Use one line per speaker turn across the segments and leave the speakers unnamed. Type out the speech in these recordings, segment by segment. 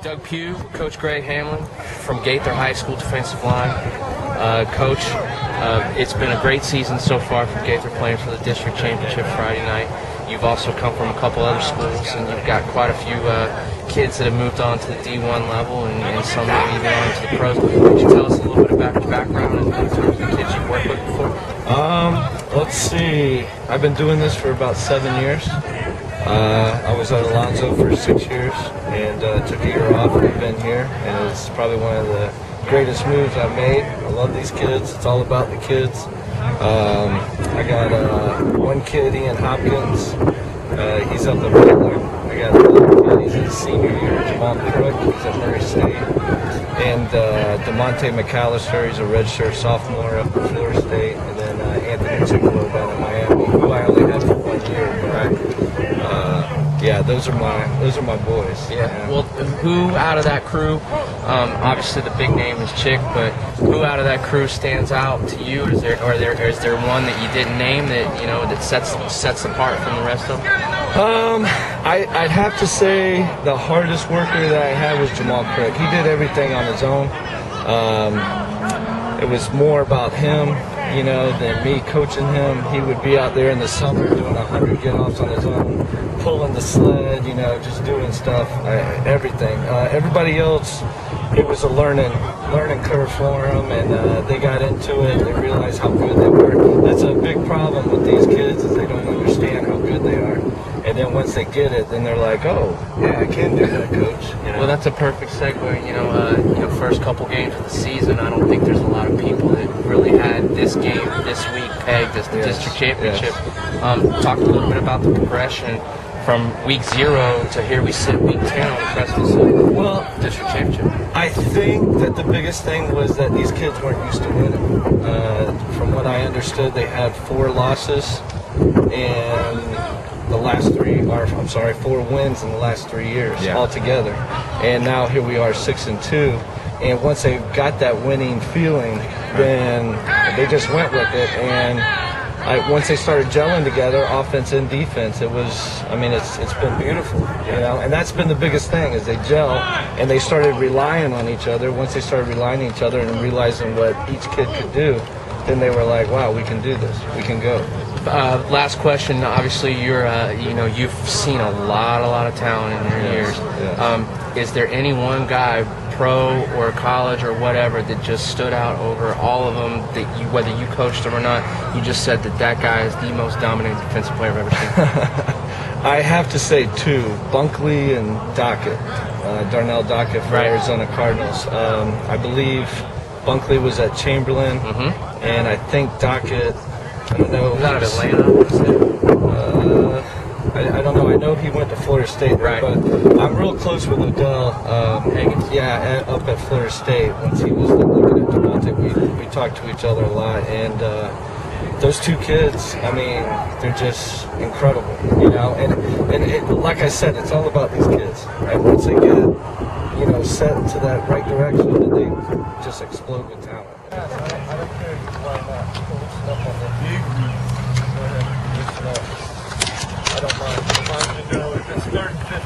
Doug Pugh, Coach Greg Hamlin from Gaither High School defensive line. Coach, it's been a great season so far for Gaither playing for the district championship Friday night. You've also come from a couple other schools, and you've got quite a few kids that have moved on to the D1 level, and some that even on to the pros. Could you tell us a little bit about your background in terms of the kids you've worked with before?
Let's see. I've been doing this for about 7 years. I was at Alonzo for 6 years and took a year off and I've been here, and it's probably one of the greatest moves I've made. I love these kids. It's all about the kids. I got one kid, Ian Hopkins. He's up at Gaither. I got another kid. He's in his senior year, Jamal Crook. He's at Murray State. And DeMonte McAllister. He's a redshirt sophomore up at Florida State. And then Anthony Chicolo down in Miami, who I only had for 1 year. But yeah, those are my boys.
Yeah. Well, who out of that crew? Obviously, the big name is Chick, but who out of that crew stands out to you? Is there one that you didn't name that that sets apart from the rest of them?
I'd have to say the hardest worker that I had was Jamal Crook. He did everything on his own. It was more about him, than me coaching him. He would be out there in the summer doing 100 get-offs on his own, pulling the sled, just doing stuff, everything. Everybody else, it was a learning curve for them, and they got into it. They realized how good they were. That's a big problem with these kids, is they don't understand how good they are. And then once they get it, then they're like, oh, yeah, I can do that, coach.
Well, that's a perfect segue. First couple games of the season, I don't think there's a lot of people that really had this game this week pegged as the district championship.
Yes.
Talk a little bit about the progression from week 0 to here we sit week 10 on the precipice of district championship.
I think that the biggest thing was that these kids weren't used to winning. From what I understood, they had 4 losses and the last 4 wins in the last 3 years altogether. And now here we are 6-2. And once they got that winning feeling, then they just went with it. And once they started gelling together, offense and defense, it's been beautiful, And that's been the biggest thing, is they gel and they started relying on each other. Once they started relying on each other and realizing what each kid could do, then they were like, wow, we can do this. We can go.
Last question. Obviously, you've seen a lot of talent in your years.
Yes.
Is there any one guy, pro or college or whatever, that just stood out over all of them, that whether you coached him or not, you just said that guy is the most dominant defensive player I've ever seen?
I have to say 2, Bunkley and Dockett, Darnell Dockett for Arizona Cardinals. I believe Bunkley was at Chamberlain, and I think Dockett, I don't know.
Out of Atlanta?
I don't know. I know he went to Florida State,
right?
But I'm real close with Odell. Up at Florida State. Once he was looking at DeMonte, we talked to each other a lot, and those 2 kids, they're just incredible, And like I said, it's all about these kids. And once they get, set into that right direction, then they just explode with talent. I don't care if you line up. Stuff on the big. Go ahead and listen up. I don't mind. As long as you know if it's 3rd and 15.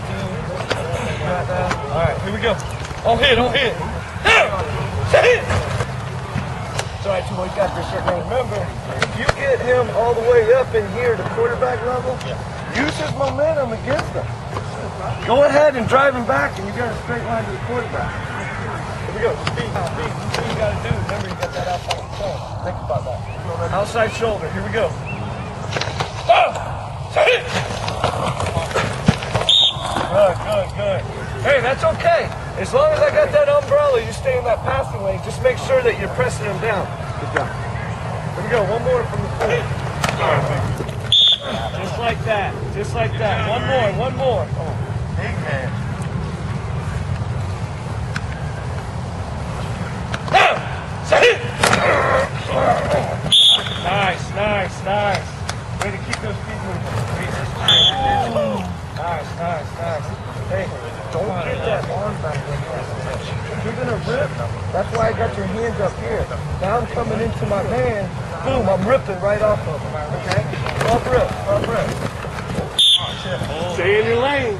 All right, here we go. On hit. Hit! Sorry, you got this shit. Now remember, if you get him all the way up in here to quarterback level, use his momentum against him. Go ahead and drive him back, and you got a straight line to the quarterback. Here we go. Speed. That's what you got to do. Remember, you got that outside shoulder. Think about that. Outside shoulder. Here we go. Good. Hey, that's okay. As long as I got that umbrella, you stay in that passing lane. Just make sure that you're pressing him down. Good job. Here we go. One more from the field. Just like that. One more. Oh, big man. Nice. Way to keep those feet moving. Nice. Hey, don't get that arm back like that. You're gonna rip. That's why I got your hands up here. Now I'm coming into my man. Boom, I'm ripping right off of him. Okay? Off rip. Stay in your lane.